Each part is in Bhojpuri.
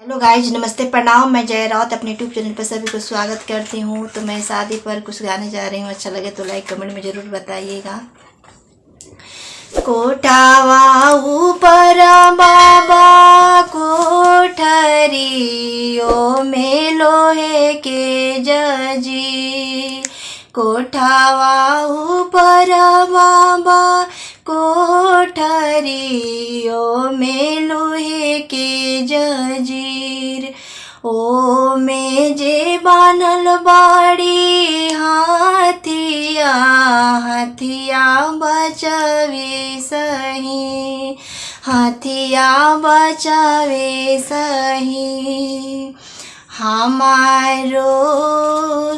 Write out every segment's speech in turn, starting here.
हेलो गाइज, नमस्ते, प्रणाम। मैं जय राउत अपने यूट्यूब चैनल पर सभी को स्वागत करती हूँ। तो मैं शादी पर कुछ गाने जा रही हूँ। अच्छा लगे तो लाइक कमेंट में ज़रूर बताइएगा। कोठावा ऊपर बाबा कोठरियो में लोहे के जजी, कोठावा ऊपर बाबा कोठरियो में लोहे के जजीर, ओ में जे बानल बाड़ी हाथिया हाथिया बचावे सही, हाथिया बचावे सही। हमारो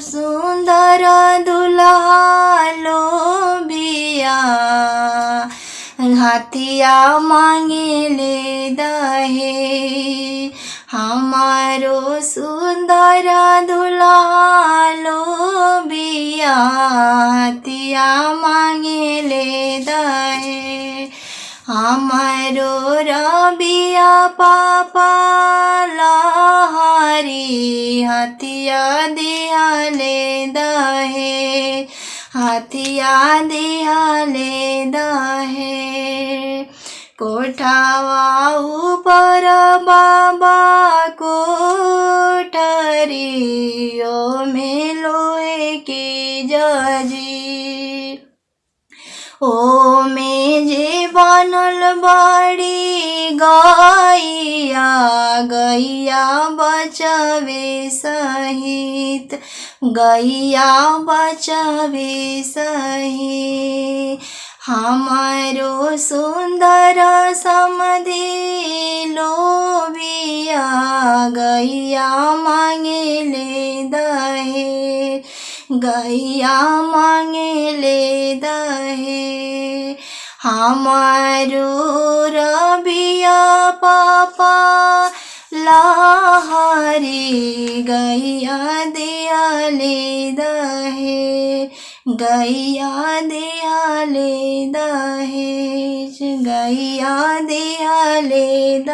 सुंदर दुल्हा लोभिया हाथिया मांगे ले दहे, हमारो सुंदर दुल्हा लोभिया हाथिया मांगे ले दहे। हमारो रबिया पापा लहरी हाथिया दिया ले दहे, हाथिया दिया ले दहे। कोठावा ऊपर बाबा कोठरियो में लोहे की जजी, ओ में जे बनल बाड़ी गैया गैया बचावे सहित, गैया बचावे सही। हमारो सुंदर समधि लोभिया गैया मांगे ले दहे, गैया मांगे ले दहे। हमारो रबिया पापा लहरी गैया दिया ले दहे, गैया दिया ले दहे, गैया दिया ले दहे।